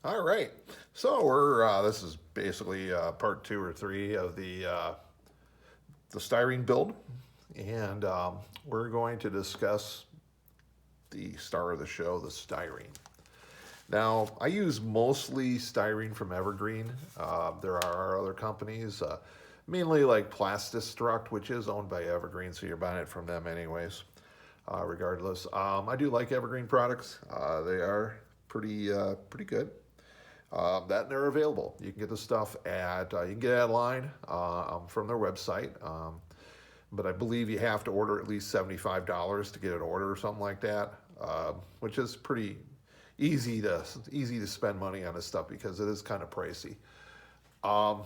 All right. So we're this is basically part two or three of the styrene build, and we're going to discuss the star of the show, the styrene. Now, I use mostly styrene from Evergreen. There are other companies, mainly like Plastistruct, which is owned by Evergreen, so you're buying it from them anyways. Regardless, I do like Evergreen products. They are pretty good. That and they're available. You can get the stuff at you can get it online from their website, but I believe you have to order at least $75 to get an order or something like that, which is pretty easy to spend money on this stuff because it is kind of pricey. Um,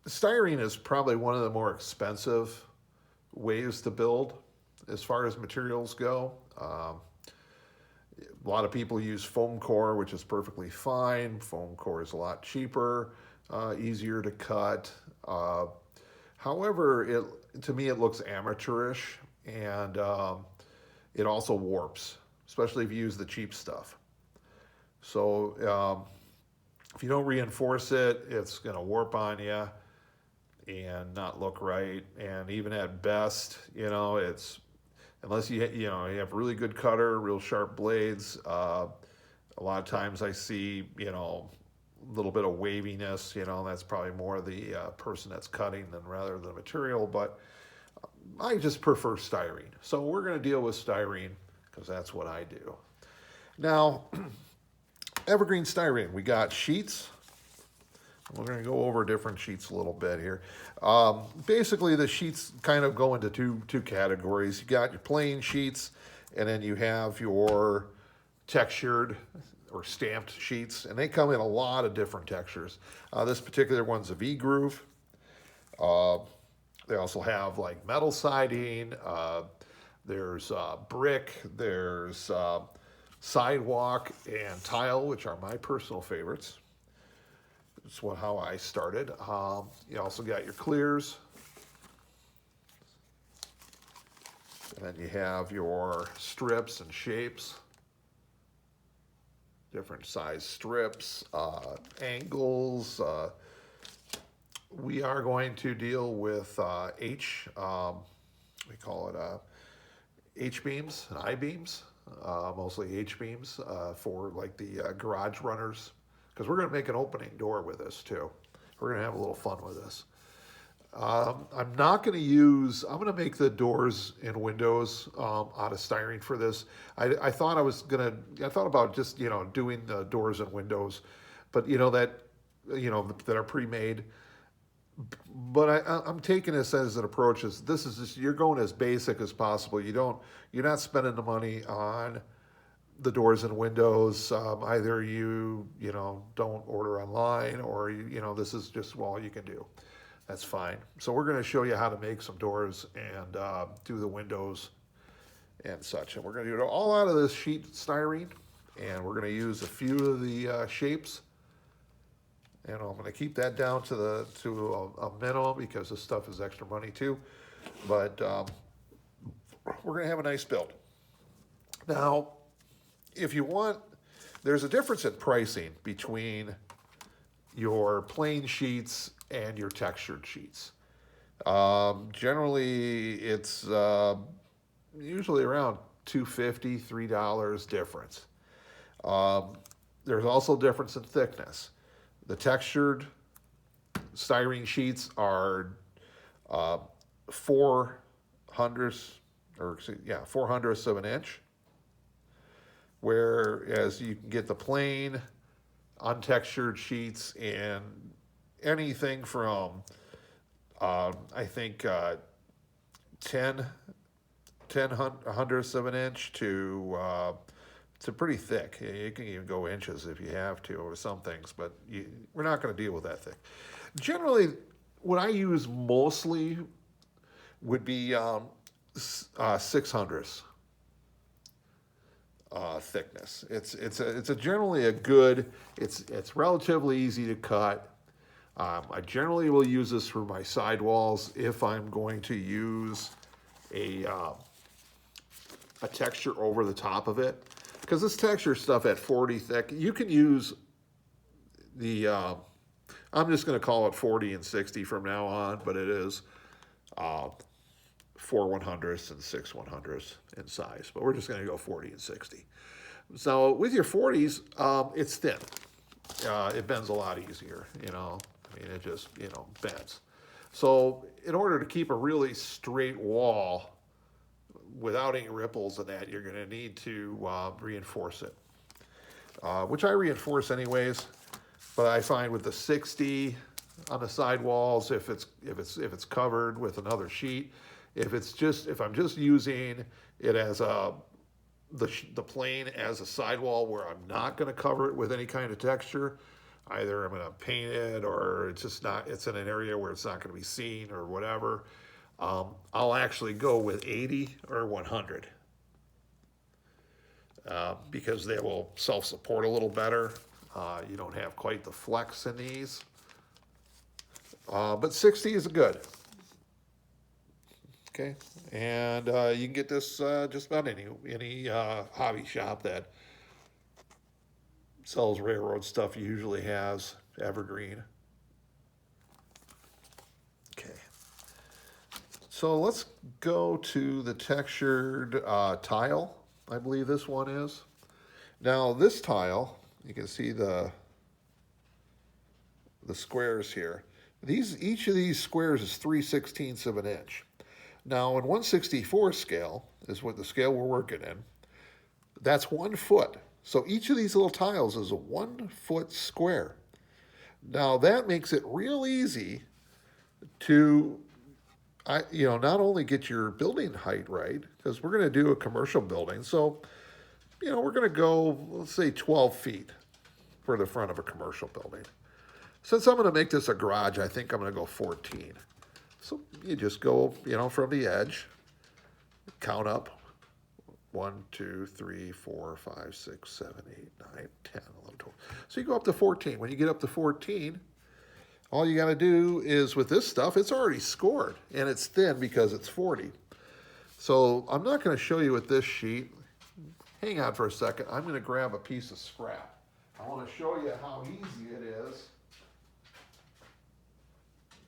Styrene is probably one of the more expensive ways to build as far as materials go. A lot of people use foam core, which is perfectly fine. Foam core is a lot cheaper, easier to cut. Uh, However, to me it looks amateurish, and it also warps, especially if you use the cheap stuff. So if you don't reinforce it, it's going to warp on you and not look right. And even at best, it's unless you have really good cutter, real sharp blades. A lot of times I see a little bit of waviness. That's probably more the person that's cutting than rather the material. But I just prefer styrene, so we're going to deal with styrene because that's what I do. Now, Evergreen styrene, we got sheets. We're going to go over different sheets a little bit here. Basically, the sheets kind of go into two categories. You got your plain sheets, and then you have your textured or stamped sheets, and they come in a lot of different textures. This particular one's a V groove. Uh, they also have like metal siding. There's brick. There's sidewalk and tile, which are my personal favorites. That's how I started. You also got your clears. And then you have your strips and shapes. Different size strips, angles. We are going to deal with we call it H beams and I beams, mostly H beams for like the garage runners, because we're going to make an opening door with this too. We're going to have a little fun with this. I'm not going to I'm going to make the doors and windows out of styrene for this. I thought I thought about just, doing the doors and windows, but that are pre-made. But I'm taking this as an approach this is just, you're going as basic as possible. You're not spending the money on the doors and windows. Either don't order online, or this is just all you can do. That's fine. So we're going to show you how to make some doors and do the windows and such. And we're going to do it all out of this sheet styrene, and we're going to use a few of the shapes. I'm going to keep that down to a minimum because this stuff is extra money too. But we're going to have a nice build. Now, if you want, there's a difference in pricing between your plain sheets and your textured sheets. Generally, it's usually around $2.50, $3 difference. There's also difference in thickness. The textured styrene sheets are 4/100ths of an inch, whereas you can get the plain untextured sheets in anything from I think 10/100ths of an inch to pretty thick. You can even go inches if you have to, or some things, but we're not going to deal with that thick. Generally, what I use mostly would be 6/100ths thickness. It's generally a good. It's relatively easy to cut. I generally will use this for my sidewalls if I'm going to use a texture over the top of it, because this texture stuff at 40 thick, you can use The I'm just going to call it 40 and 60 from now on, but it is uh, 4/100ths and 6/100ths in size. But we're just going to go 40 and 60. So with your 40s, it's thin. It bends a lot easier, you know. I mean, it just, you know, bends. So in order to keep a really straight wall without any ripples in that, you're going to need to reinforce it, which I reinforce anyways. But I find with the 60 on the side walls, if it's covered with another sheet, if I'm just using it as the plane as a sidewall where I'm not going to cover it with any kind of texture, either I'm going to paint it or it's in an area where it's not going to be seen or whatever. I'll actually go with 80 or 100 because they will self-support a little better. You don't have quite the flex in these, but 60 is good. Okay, and you can get this just about any hobby shop that sells railroad stuff usually has evergreen. Okay, so let's go to the textured tile. I believe this one is. Now this tile, you can see the squares here. Each of these squares is 3/16 of an inch. Now, in 1/64 scale is what the scale we're working in. That's 1 foot. So each of these little tiles is a 1 foot square. Now that makes it real easy to, not only get your building height right, because we're going to do a commercial building. So, we're going to go, let's say 12 feet for the front of a commercial building. Since I'm going to make this a garage, I think I'm going to go 14. So you just go, from the edge, count up 1, 2, 3, 4, 5, 6, 7, 8, 9, 10, 11, 12. So you go up to 14. When you get up to 14, all you got to do is with this stuff, it's already scored and it's thin because it's 40. So I'm not going to show you with this sheet. Hang on for a second. I'm going to grab a piece of scrap. I want to show you how easy it is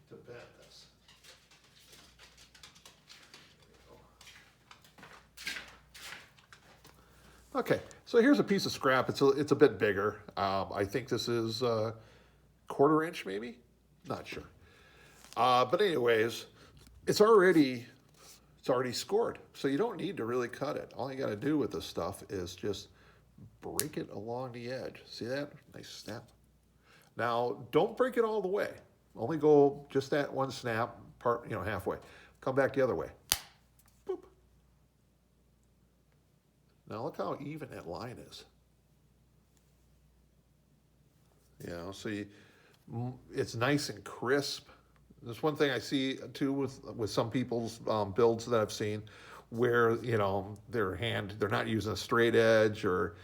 to bend this. Okay, so here's a piece of scrap. It's a bit bigger. I think this is 1/4 inch, maybe. Not sure. But anyways, it's already scored, so you don't need to really cut it. All you got to do with this stuff is just break it along the edge. See that? Nice snap. Now, don't break it all the way. Only go just that one snap part, halfway. Come back the other way. Boop. Now look how even that line is. So it's nice and crisp. There's one thing I see too with some people's builds that I've seen where, they're not using a straight edge or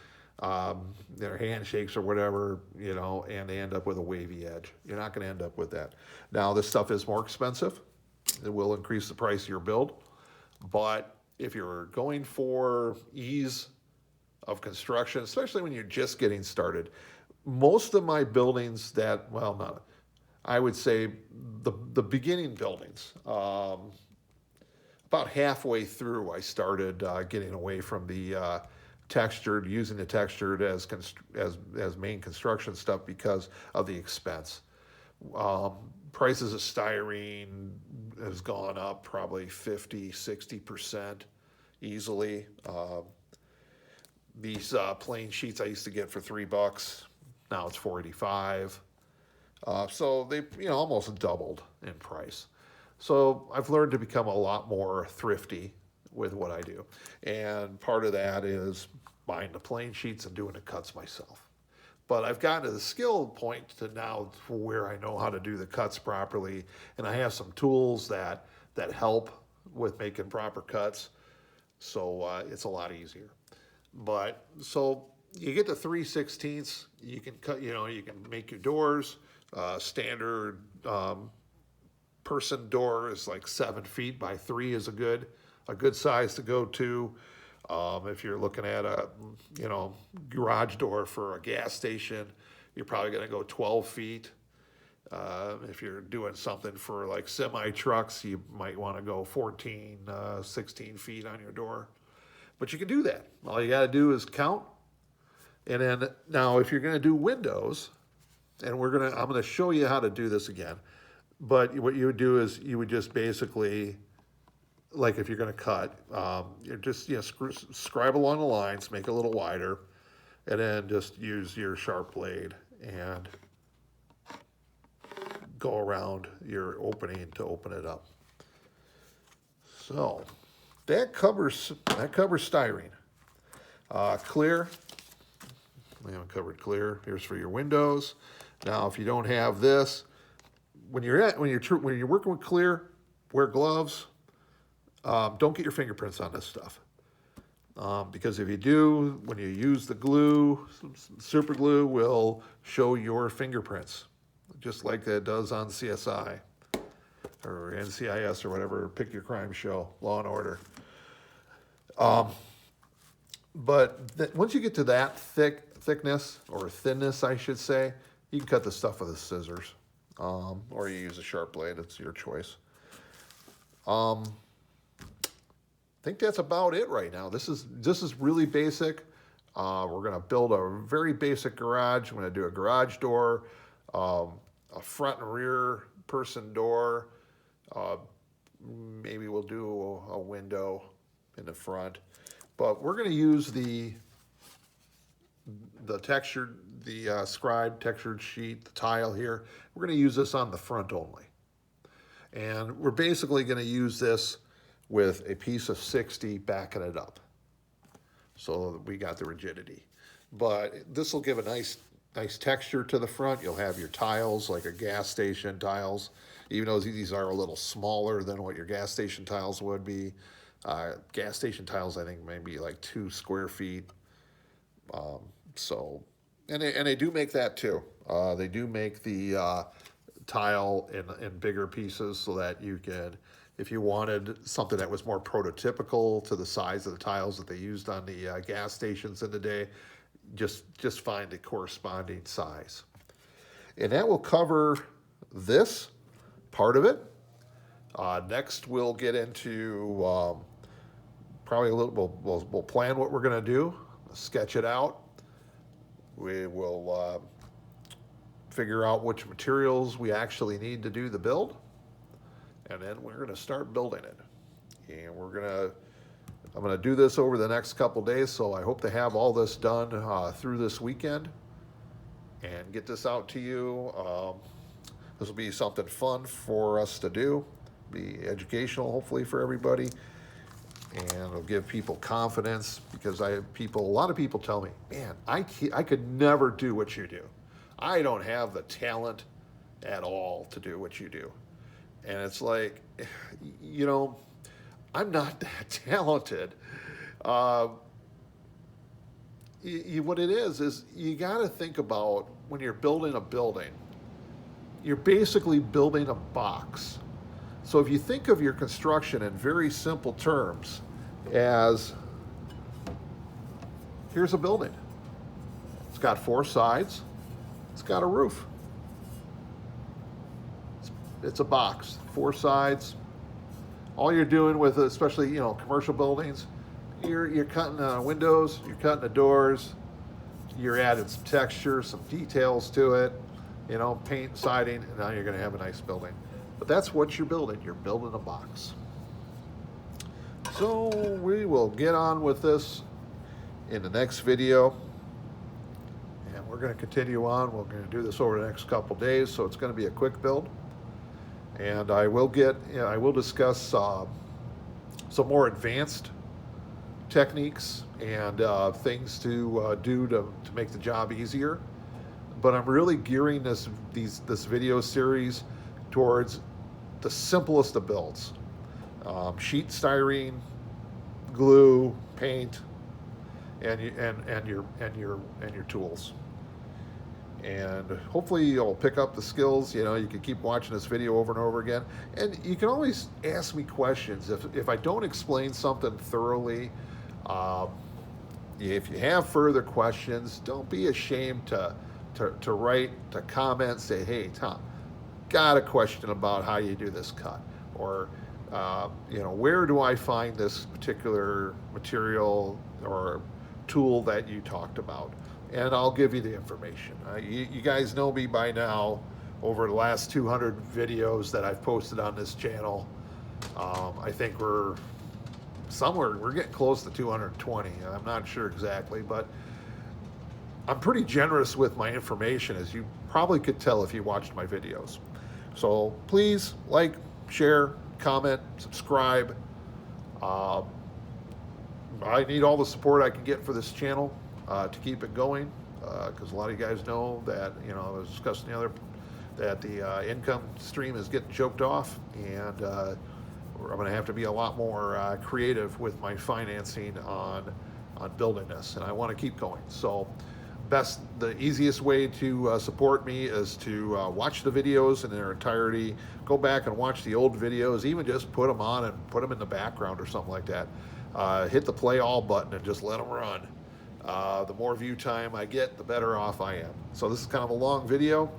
their handshakes or whatever, and they end up with a wavy edge. You're not going to end up with that. Now, this stuff is more expensive. It will increase the price of your build. But if you're going for ease of construction, especially when you're just getting started, most of my buildings I would say the beginning buildings, about halfway through, I started getting away from the using the textured as main construction stuff because of the expense. Prices of styrene has gone up probably 50-60% easily. These plain sheets I used to get for $3, now it's $4.85. So they almost doubled in price. So I've learned to become a lot more thrifty with what I do. And part of that is buying the plain sheets and doing the cuts myself. But I've gotten to the skill point to now where I know how to do the cuts properly. And I have some tools that help with making proper cuts. So it's a lot easier. But so you get to 3/16, you can cut, you can make your doors. Standard person door is like 7 feet by 3 is a good size to go to. If you're looking at a garage door for a gas station, you're probably going to go 12 feet. If you're doing something for like semi trucks, you might want to go 14, 16 feet on your door. But you can do that. All you got to do is count. And then now if you're going to do windows, and I'm going to show you how to do this again. But what you would do is you would just basically, like if you're going to cut, you just scribe along the lines, make it a little wider, and then just use your sharp blade and go around your opening to open it up. So that covers styrene. Clear. We haven't covered clear. Here's for your windows. Now, if you don't have this, when you're working with clear, wear gloves. Don't get your fingerprints on this stuff. Because if you do, when you use the glue, super glue will show your fingerprints, just like that does on CSI or NCIS or whatever, pick your crime show, Law and Order. But once you get to that thickness, or thinness, I should say, you can cut the stuff with the scissors, or you use a sharp blade. It's your choice. I think that's about it right now. This is really basic. We're going to build a very basic garage. I'm going to do a garage door, a front and rear person door. Maybe we'll do a window in the front. But we're going to use the textured, the scribe textured sheet, the tile here. We're going to use this on the front only. And we're basically going to use this with a piece of 60 backing it up, so that we got the rigidity. But this will give a nice texture to the front. You'll have your tiles like a gas station tiles, even though these are a little smaller than what your gas station tiles would be. Gas station tiles, I think, maybe like 2 square feet. And they do make that too. They do make the tile in bigger pieces so that you can, if you wanted something that was more prototypical to the size of the tiles that they used on the gas stations in the day, just find the corresponding size. And that will cover this part of it. Next, we'll get into probably a little. We'll plan what we're going to do, sketch it out. We will figure out which materials we actually need to do the build, and then we're going to start building it. And I'm going to do this over the next couple days, so I hope to have all this done through this weekend and get this out to you. This will be something fun for us to do, be educational hopefully for everybody, and it'll give people confidence, because a lot of people tell me, man, I could never do what you do. I don't have the talent at all to do what you do. And it's like, I'm not that talented. What it is you got to think about, when you're building a building, you're basically building a box. So if you think of your construction in very simple terms as, here's a building. It's got 4 sides. It's got a roof. It's a box, 4 sides. All you're doing with, especially commercial buildings, you're cutting the windows, you're cutting the doors, you're adding some texture, some details to it, paint, siding, and now you're going to have a nice building. But that's what you're building. You're building a box. So we will get on with this in the next video. And we're going to continue on. We're going to do this over the next couple days, so it's going to be a quick build. And I will discuss some more advanced techniques and things to do to make the job easier. But I'm really gearing this video series towards the simplest of builds: sheet styrene, glue, paint, and your tools. And hopefully you'll pick up the skills. You can keep watching this video over and over again, and you can always ask me questions if I don't explain something thoroughly. If you have further questions, don't be ashamed to to write, to comment, say, hey, Tom, got a question about how you do this cut, or where do I find this particular material or tool that you talked about, and I'll give you the information. You guys know me by now. Over the last 200 videos that I've posted on this channel, I think we're getting close to 220. I'm not sure exactly, but I'm pretty generous with my information, as you probably could tell if you watched my videos. So please like, share, comment, subscribe. I need all the support I can get for this channel to keep it going, because a lot of you guys know that, I was discussing that the income stream is getting choked off, and I'm going to have to be a lot more creative with my financing on building this, and I want to keep going. So the easiest way to support me is to watch the videos in their entirety, go back and watch the old videos, even just put them on and put them in the background or something like that. Hit the play all button and just let them run. The more view time I get, the better off I am. So this is kind of a long video.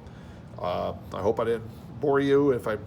I hope I didn't bore you. If I bored